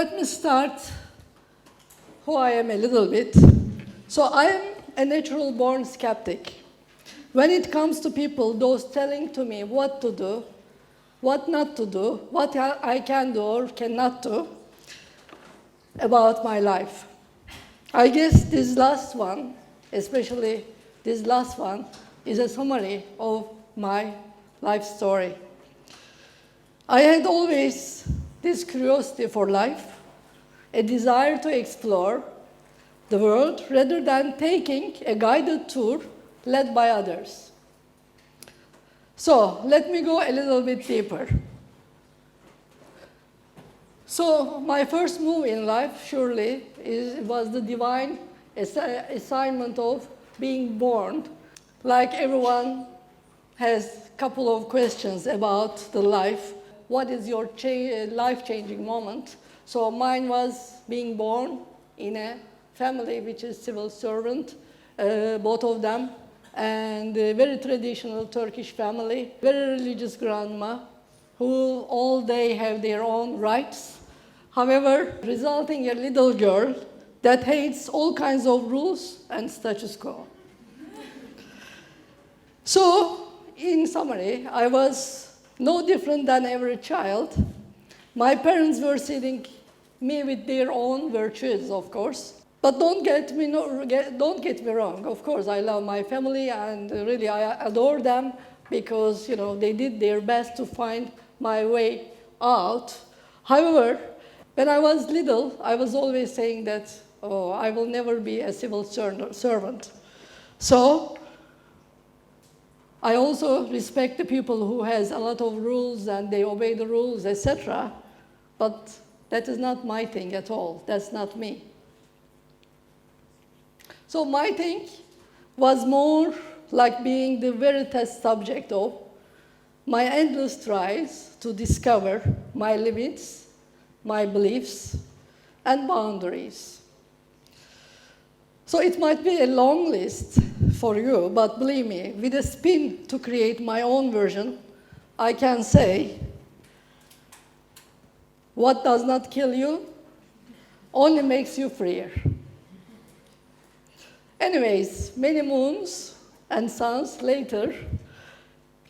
let me start who I am a little bit. So I am a natural-born skeptic. When it comes to people, those telling to me what to do, what not to do, what I can do or cannot do about my life. I guess this last one, especially this last one, is a summary of my life story. I had always this curiosity for life, a desire to explore the world rather than taking a guided tour led by others. So let me go a little bit deeper. So my first move in life, surely, was the divine assignment of being born. Like everyone has a couple of questions about the life. What is your life-changing moment? So mine was being born in a family which is civil servant, both of them, and a very traditional Turkish family, very religious grandma, who all day have their own rights. However, resulting a little girl that hates all kinds of rules and status quo. So, in summary, I was no different than every child. My parents were seeing me with their own virtues, of course. But don't get me wrong. Of course, I love my family, and really I adore them because they did their best to find my way out. However, when I was little, I was always saying that, oh, I will never be a civil servant. So I also respect the people who has a lot of rules and they obey the rules, etc. But that is not my thing at all. That's not me. So my thing was more like being the very test subject of my endless tries to discover my limits, my beliefs, and boundaries. So it might be a long list for you, but believe me, with a spin to create my own version, I can say, what does not kill you only makes you freer. Anyways, many moons and suns later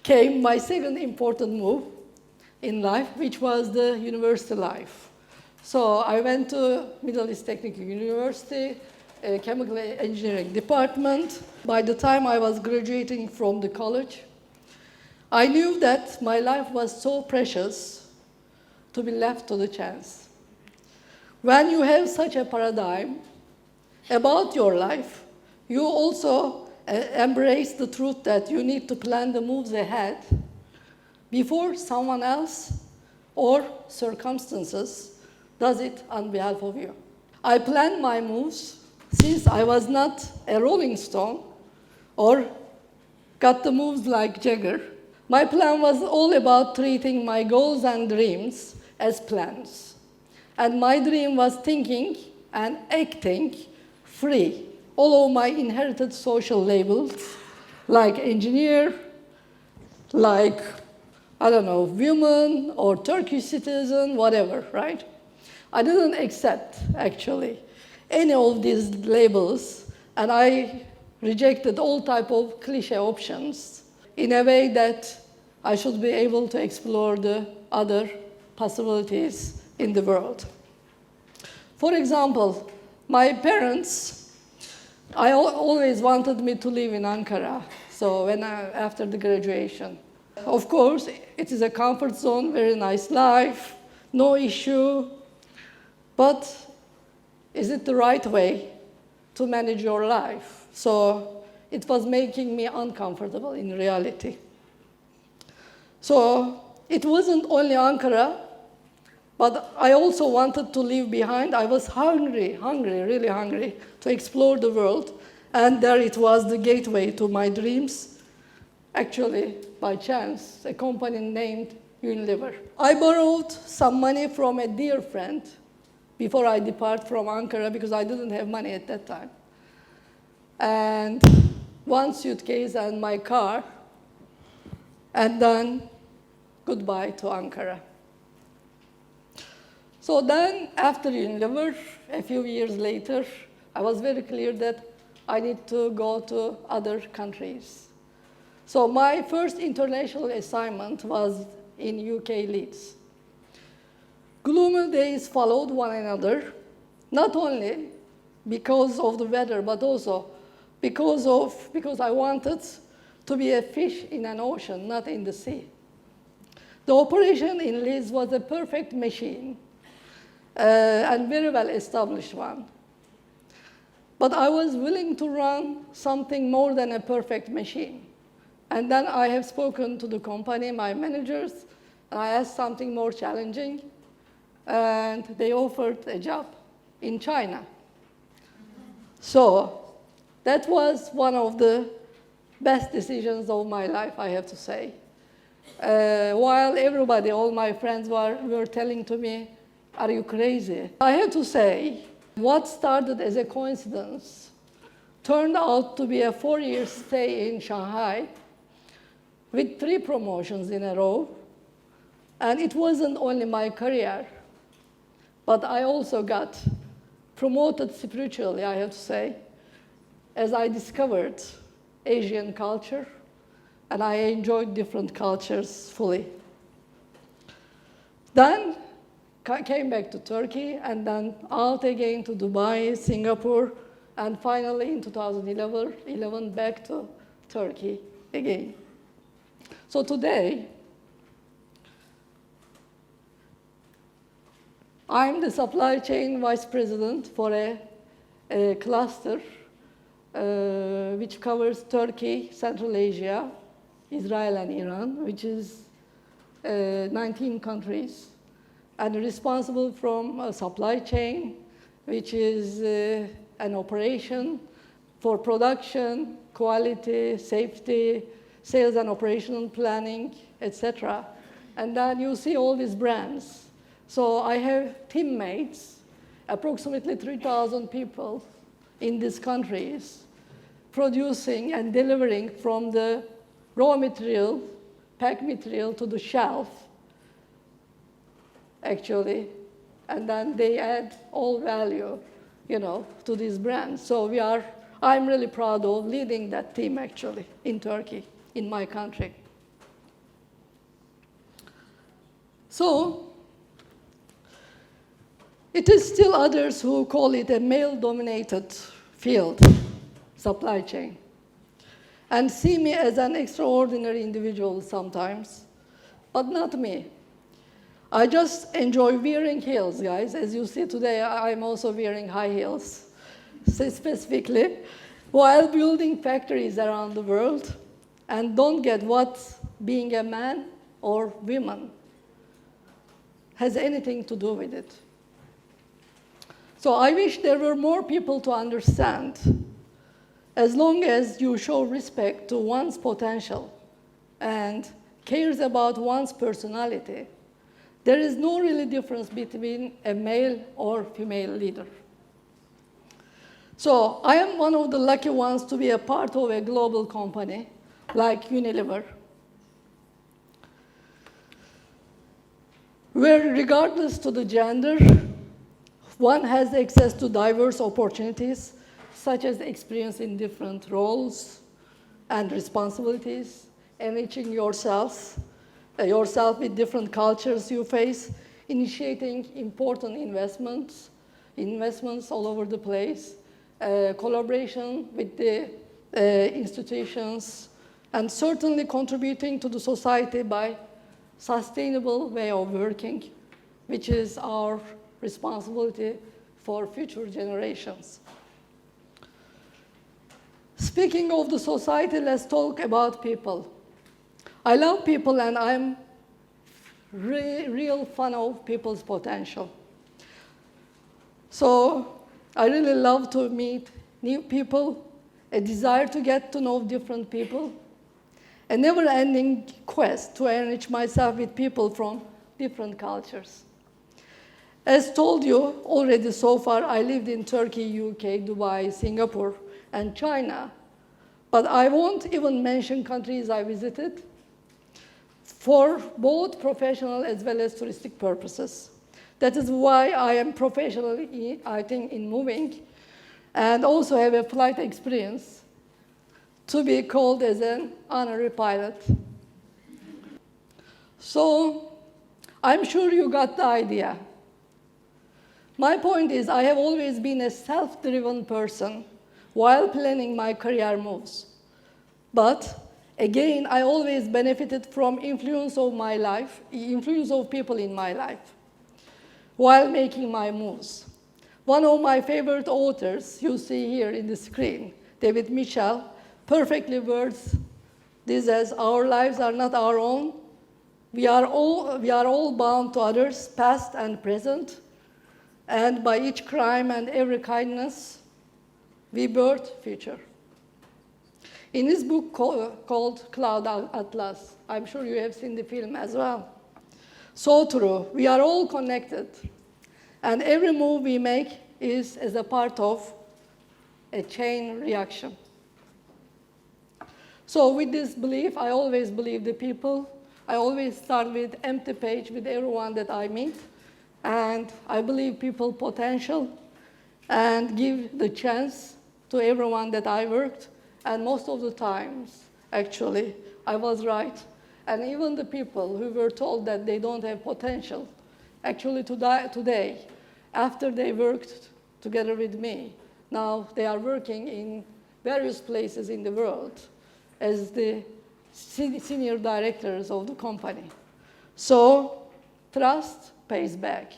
came my second important move in life, which was the university life. So I went to Middle East Technical University, a chemical engineering department. By the time I was graduating from the college, I knew that my life was so precious to be left to the chance. When you have such a paradigm about your life, you also embrace the truth that you need to plan the moves ahead before someone else or circumstances does it on behalf of you. I planned my moves since I was not a rolling stone or got the moves like Jagger. My plan was all about treating my goals and dreams as plans. And my dream was thinking and acting free. All of my inherited social labels, like engineer, like, I don't know, woman or Turkish citizen, whatever, right? I didn't accept, actually, any of these labels, and I rejected all type of cliche options in a way that I should be able to explore the other possibilities in the world. For example, my parents, I always wanted me to live in Ankara, so after the graduation. Of course, it is a comfort zone, very nice life, no issue, but is it the right way to manage your life? So it was making me uncomfortable in reality. So it wasn't only Ankara, but I also wanted to leave behind. I was hungry, really hungry, to explore the world. And there it was, the gateway to my dreams. Actually, by chance, a company named Unilever. I borrowed some money from a dear friend before I depart from Ankara because I didn't have money at that time. And one suitcase and my car, and then goodbye to Ankara. So then, after Unilever, a few years later, I was very clear that I need to go to other countries. So my first international assignment was in UK Leeds. Gloomy days followed one another, not only because of the weather, but also because I wanted to be a fish in an ocean, not in the sea. The operation in Leeds was a perfect machine, and very well established one. But I was willing to run something more than a perfect machine. And then I have spoken to the company, my managers, and I asked something more challenging, and they offered a job in China. So that was one of the best decisions of my life, I have to say. While everybody, all my friends were telling to me, are you crazy? I have to say, what started as a coincidence turned out to be a 4-year stay in Shanghai with 3 promotions in a row. And it wasn't only my career, but I also got promoted spiritually, I have to say, as I discovered Asian culture, and I enjoyed different cultures fully. Then came back to Turkey, and then out again to Dubai, Singapore, and finally in 2011 back to Turkey again. So today, I'm the supply chain vice president for a cluster which covers Turkey, Central Asia, Israel, and Iran, which is 19 countries, and responsible from supply chain, which is an operation for production, quality, safety, sales and operational planning, etc. And then you see all these brands. So I have teammates, approximately 3,000 people in these countries, producing and delivering from the raw material, pack material to the shelf, actually. And then they add all value, to these brands. So I'm really proud of leading that team, actually, in Turkey, in my country. So it is still others who call it a male-dominated field, supply chain, and see me as an extraordinary individual sometimes, but not me. I just enjoy wearing heels, guys. As you see today, I'm also wearing high heels, specifically, while building factories around the world, and don't get what being a man or woman has anything to do with it. So I wish there were more people to understand, as long as you show respect to one's potential and cares about one's personality, there is no really difference between a male or female leader. So I am one of the lucky ones to be a part of a global company like Unilever, where regardless to the gender, one has access to diverse opportunities, such as experience in different roles and responsibilities, enriching yourself with different cultures you face, initiating important investments all over the place, collaboration with the institutions, and certainly contributing to the society by sustainable way of working, which is our responsibility for future generations. Speaking of the society, let's talk about people. I love people, and I'm real fan of people's potential. So I really love to meet new people, a desire to get to know different people, a never-ending quest to enrich myself with people from different cultures. As told you already so far, I lived in Turkey, UK, Dubai, Singapore, and China. But I won't even mention countries I visited for both professional as well as touristic purposes. That is why I am professionally, I think, in moving, and also have a flight experience to be called as an honorary pilot. So I'm sure you got the idea. My point is I have always been a self-driven person while planning my career moves. But again, I always benefited from influence of my life, influence of people in my life while making my moves. One of my favorite authors, you see here in the screen, David Mitchell, perfectly words this as our lives are not our own. We are all bound to others, past and present, and by each crime and every kindness, we birth future. In his book called Cloud Atlas, I'm sure you have seen the film as well. So true, we are all connected, and every move we make is as a part of a chain reaction. So with this belief, I always believe the people. I always start with empty page with everyone that I meet, and I believe people potential and give the chance to everyone that I worked, and most of the times, actually, I was right. And even the people who were told that they don't have potential, actually today, after they worked together with me, now they are working in various places in the world as the senior directors of the company. So trust pays back.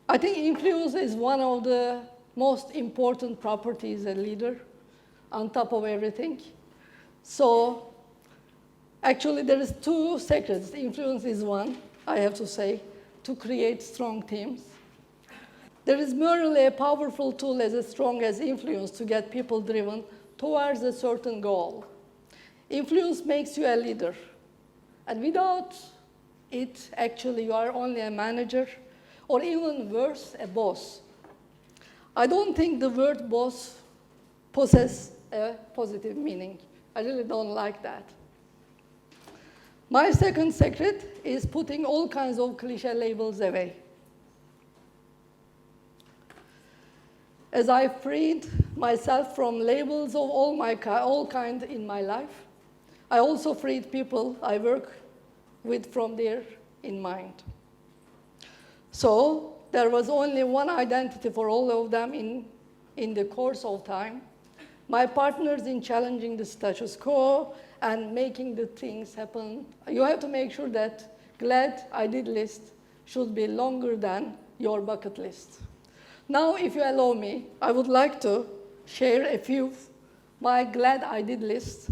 I think influence is one of the most important properties a leader, on top of everything. So actually there is two secrets. Influence is one, I have to say, to create strong teams. There is merely a powerful tool as strong as influence to get people driven towards a certain goal. Influence makes you a leader. And without it, actually, you are only a manager, or even worse, a boss. I don't think the word boss possesses a positive meaning. I really don't like that. My second secret is putting all kinds of cliche labels away. As I freed myself from labels of all kinds in my life, I also freed people I work with from there in mind. So there was only one identity for all of them in the course of time. My partners in challenging the status quo and making the things happen. You have to make sure that glad I did list should be longer than your bucket list. Now, if you allow me, I would like to share a few of my glad I did lists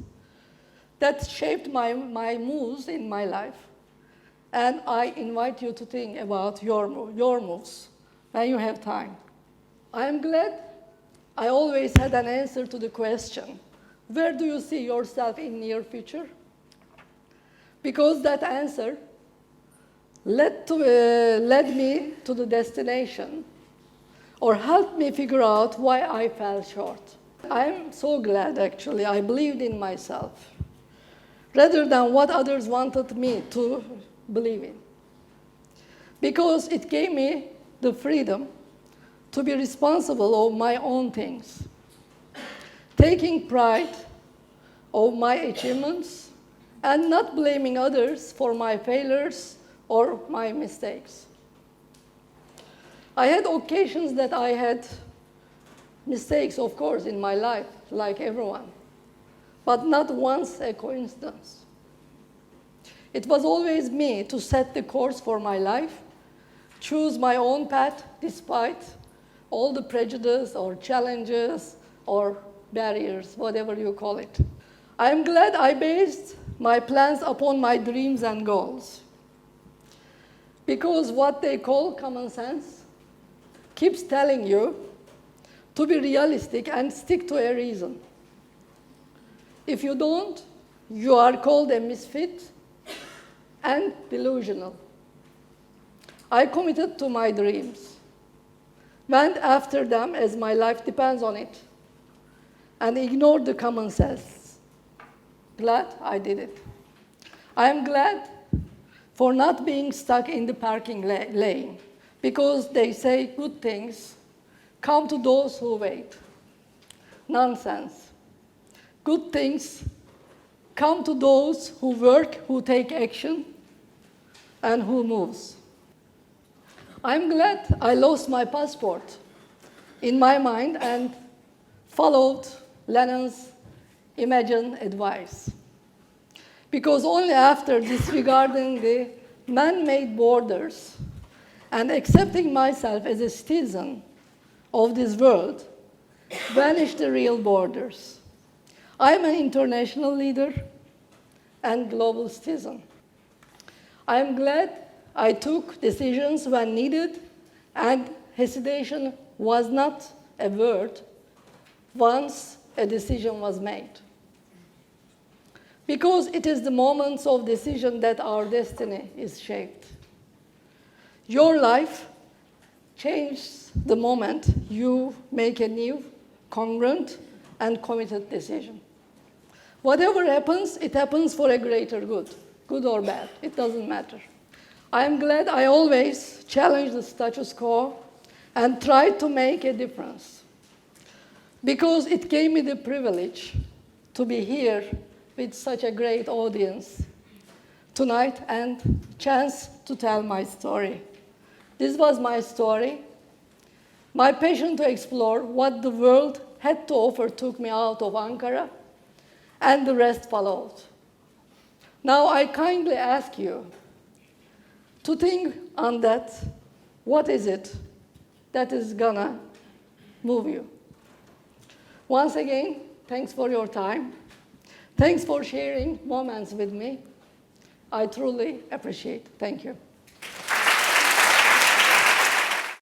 that shaped my moves in my life. And I invite you to think about your moves when you have time. I am glad I always had an answer to the question, where do you see yourself in near future? Because that answer led me to the destination, or helped me figure out why I fell short. I am so glad, actually, I believed in myself, rather than what others wanted me to believe in. Because it gave me the freedom to be responsible of my own things, taking pride of my achievements, and not blaming others for my failures or my mistakes. I had occasions that I had mistakes, of course, in my life, like everyone, but not once a coincidence. It was always me to set the course for my life, choose my own path despite all the prejudice or challenges or barriers, whatever you call it. I am glad I based my plans upon my dreams and goals, because what they call common sense keeps telling you to be realistic and stick to a reason. If you don't, you are called a misfit and delusional. I committed to my dreams, went after them as my life depends on it, and ignored the common sense. Glad I did it. I am glad for not being stuck in the parking lane, because they say good things come to those who wait. Nonsense. Good things come to those who work, who take action, and who moves. I'm glad I lost my passport in my mind and followed Lenin's Imagine advice. Because only after disregarding the man-made borders and accepting myself as a citizen of this world, vanished the real borders. I'm an international leader and global citizen. I'm glad I took decisions when needed, and hesitation was not a word once a decision was made. Because it is the moments of decision that our destiny is shaped. Your life changes the moment you make a new, congruent, and committed decision. Whatever happens, it happens for a greater good or bad, it doesn't matter. I am glad I always challenged the status quo and tried to make a difference, because it gave me the privilege to be here with such a great audience tonight and chance to tell my story. This was my story. My passion to explore what the world had to offer took me out of Ankara, and the rest followed. Now I kindly ask you to think on that. What is it that is gonna move you? Once again, thanks for your time. Thanks for sharing moments with me. I truly appreciate it. Thank you.